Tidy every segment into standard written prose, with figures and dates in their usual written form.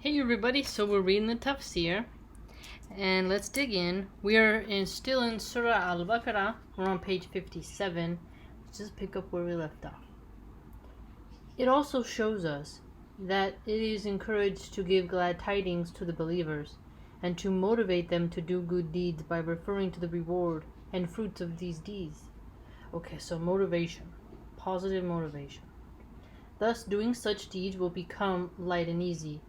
Hey everybody, so we're reading the Tafseer, and let's dig in. We are still in Surah Al-Baqarah. We're on page 57. Let's just pick up where we left off. It also shows us that it is encouraged to give glad tidings to the believers and to motivate them to do good deeds by referring to the reward and fruits of these deeds. Okay, so motivation, positive motivation. Thus, doing such deeds will become light and easy.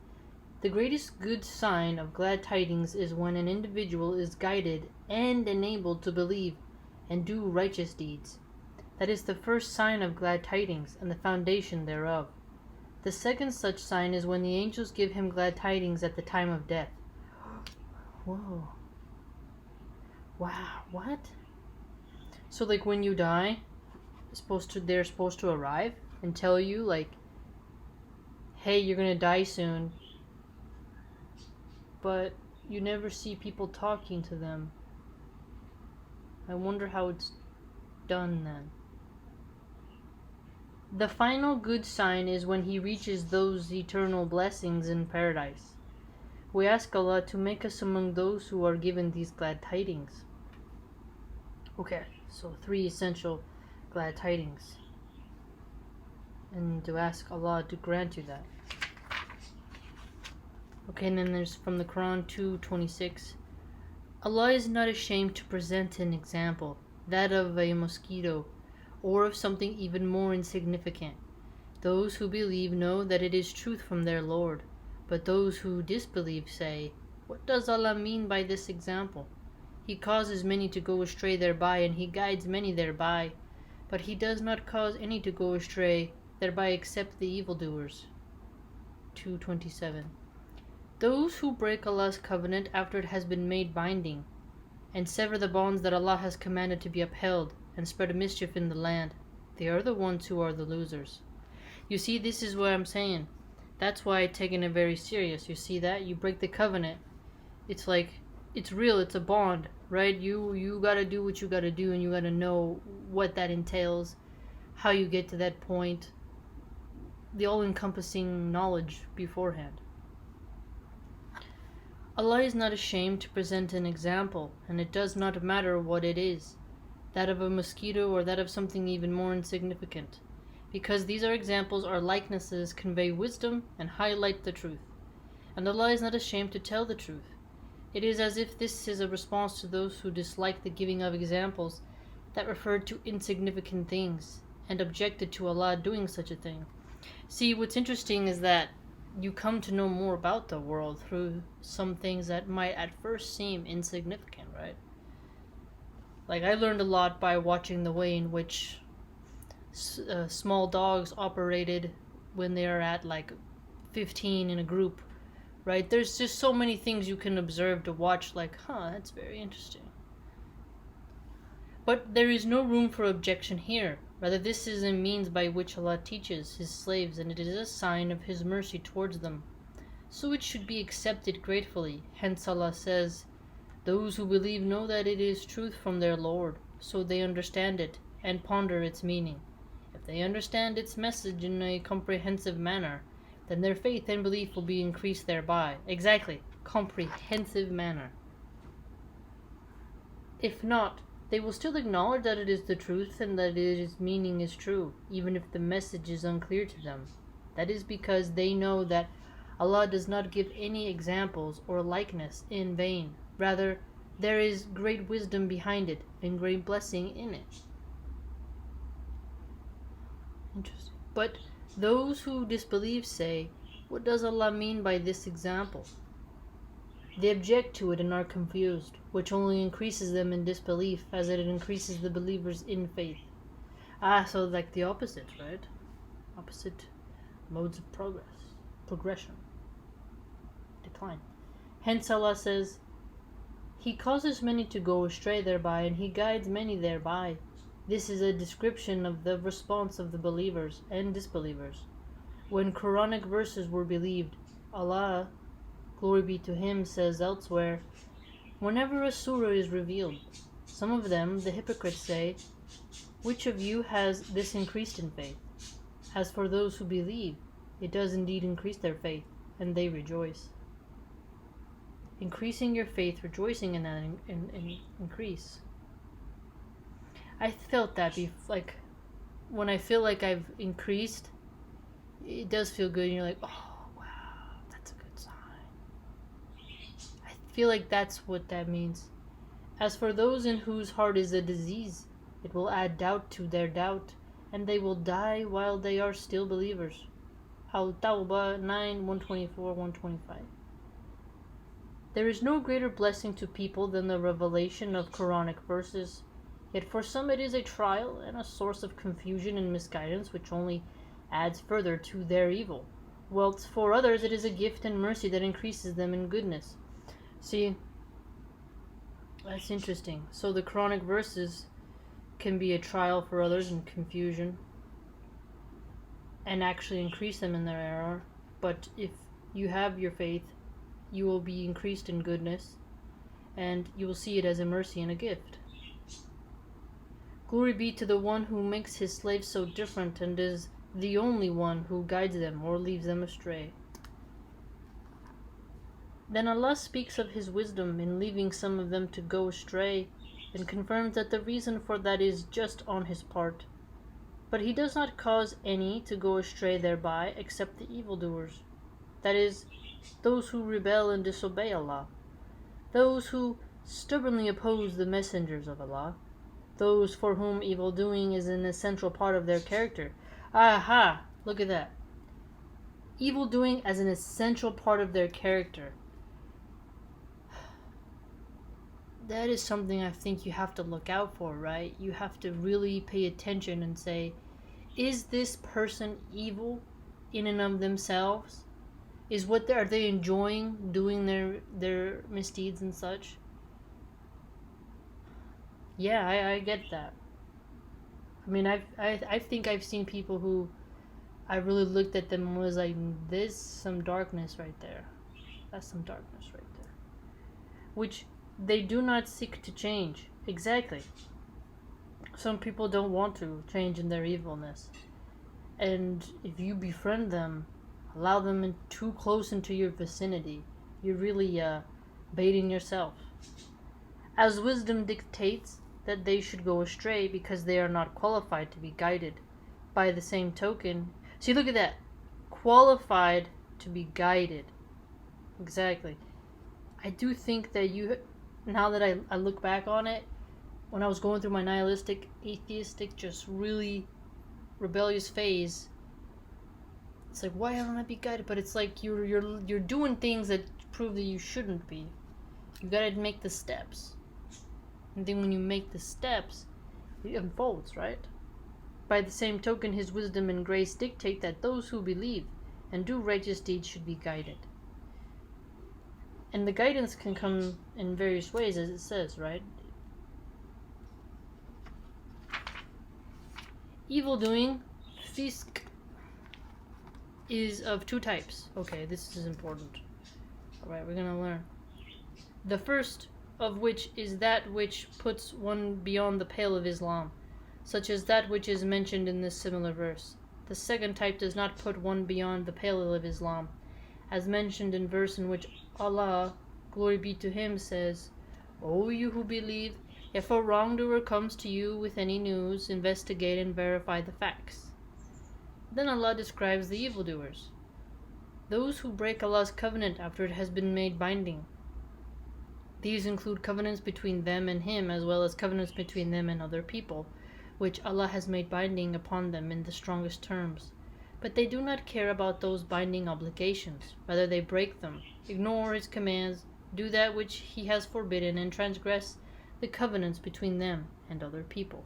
The greatest good sign of glad tidings is when an individual is guided and enabled to believe and do righteous deeds. That is the first sign of glad tidings and the foundation thereof. The second such sign is when the angels give him glad tidings at the time of death. Whoa. Wow, what? So like when you die, they're supposed to arrive and tell you like, hey, you're gonna die soon. But you never see people talking to them. I wonder how it's done then. The final good sign is when he reaches those eternal blessings in paradise. We ask Allah to make us among those who are given these glad tidings. Okay, so 3 essential glad tidings. And to ask Allah to grant you that. Okay, and then there's from the Quran 2:26. Allah is not ashamed to present an example, that of a mosquito, or of something even more insignificant. Those who believe know that it is truth from their Lord, but those who disbelieve say, what does Allah mean by this example? He causes many to go astray thereby, and He guides many thereby, but He does not cause any to go astray thereby except the evildoers. 2:27. Those who break Allah's covenant after it has been made binding, and sever the bonds that Allah has commanded to be upheld, and spread mischief in the land, they are the ones who are the losers. You see, this is what I'm saying. That's why I'm taking it very serious. You see that? You break the covenant. It's like, it's real, it's a bond, right? You gotta do what you gotta do, and you gotta know what that entails, how you get to that point, the all-encompassing knowledge beforehand. Allah is not ashamed to present an example, and it does not matter what it is, that of a mosquito or that of something even more insignificant, because these examples or likenesses convey wisdom and highlight the truth. And Allah is not ashamed to tell the truth. It is as if this is a response to those who dislike the giving of examples that referred to insignificant things and objected to Allah doing such a thing. See, what's interesting is that you come to know more about the world through some things that might at first seem insignificant, right? Like I learned a lot by watching the way in which small dogs operated when they are at like 15 in a group, right? There's just so many things you can observe to watch, like, that's very interesting. But there is no room for objection here. Rather, this is a means by which Allah teaches His slaves, and it is a sign of His mercy towards them. So it should be accepted gratefully. Hence Allah says, those who believe know that it is truth from their Lord, so they understand it and ponder its meaning. If they understand its message in a comprehensive manner, then their faith and belief will be increased thereby. Exactly, comprehensive manner. If not, they will still acknowledge that it is the truth and that its meaning is true, even if the message is unclear to them. That is because they know that Allah does not give any examples or likeness in vain. Rather, there is great wisdom behind it and great blessing in it. Interesting. But those who disbelieve say, what does Allah mean by this example? They object to it and are confused, which only increases them in disbelief, as it increases the believers in faith. So like the opposite, right? Opposite modes of progression, decline. Hence Allah says, He causes many to go astray thereby, and He guides many thereby. This is a description of the response of the believers and disbelievers. When Quranic verses were believed, Allah, glory be to Him, says elsewhere, whenever a surah is revealed, some of them, the hypocrites, say, which of you has this increased in faith? As for those who believe, it does indeed increase their faith. and they rejoice. Increasing your faith, rejoicing in that increase. I felt that like when I feel like I've increased, it does feel good, and you're like, oh wow, that's a good sign. I feel like that's what that means. As for those in whose heart is a disease, it will add doubt to their doubt, and they will die while they are still believers. Al-Tawbah 9, 124, 125. There is no greater blessing to people than the revelation of Quranic verses, yet for some it is a trial and a source of confusion and misguidance which only adds further to their evil, whilst for others it is a gift and mercy that increases them in goodness. See, that's interesting. So the Quranic verses can be a trial for others and confusion, and actually increase them in their error. But if you have your faith, you will be increased in goodness, and you will see it as a mercy and a gift. Glory be to the one who makes his slaves so different and is the only one who guides them or leaves them astray. Then Allah speaks of his wisdom in leaving some of them to go astray, and confirms that the reason for that is just on his part. But he does not cause any to go astray thereby except the evildoers, that is, those who rebel and disobey Allah, those who stubbornly oppose the messengers of Allah, those for whom evil doing is an essential part of their character. Aha! Look at that. Evil doing as an essential part of their character. That is something I think you have to look out for, right? You have to really pay attention and say, is this person evil in and of themselves? Are they enjoying doing their misdeeds and such? Yeah, I get that. I mean, I think I've seen people who I really looked at them and was like, there's some darkness right there. That's some darkness right there. Which they do not seek to change. Exactly. Some people don't want to change in their evilness. And if you befriend them, allow them too close into your vicinity, you're really baiting yourself. As wisdom dictates that they should go astray because they are not qualified to be guided. By the same token, see, look at that. Qualified to be guided. Exactly. I do think that now that I look back on it, when I was going through my nihilistic, atheistic, just really rebellious phase, it's like, why haven't I be guided? But it's like you're doing things that prove that you shouldn't be. You gotta make the steps. And then when you make the steps, it unfolds, right? By the same token, his wisdom and grace dictate that those who believe and do righteous deeds should be guided. And the guidance can come in various ways, as it says, right? Evil doing, fisk, is of two types. Okay, this is important. Alright, we're gonna learn. The first of which is that which puts one beyond the pale of Islam, such as that which is mentioned in this similar verse. The second type does not put one beyond the pale of Islam, as mentioned in verse in which Allah, glory be to him, says, O you who believe, if a wrongdoer comes to you with any news, investigate and verify the facts. Then Allah describes the evildoers, those who break Allah's covenant after it has been made binding. These include covenants between them and Him, as well as covenants between them and other people, which Allah has made binding upon them in the strongest terms. But they do not care about those binding obligations. Rather, they break them, ignore His commands, do that which He has forbidden, and transgress the covenants between them and other people.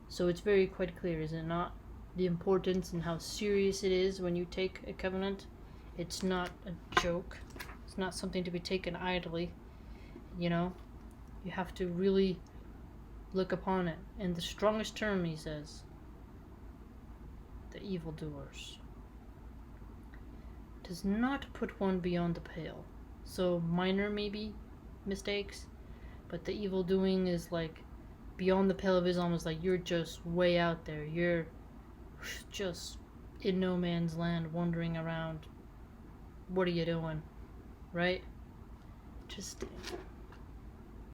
So it's very quite clear, is it not? The importance and how serious it is when you take a covenant. It's not a joke. It's not something to be taken idly. You know, you have to really look upon it. In the strongest term, he says, the evildoers. Does not put one beyond the pale. So minor maybe mistakes, but the evil doing is like beyond the pale of Islam. Is like you're just way out there. You're just in no man's land, wandering around, what are you doing? Right? Interesting.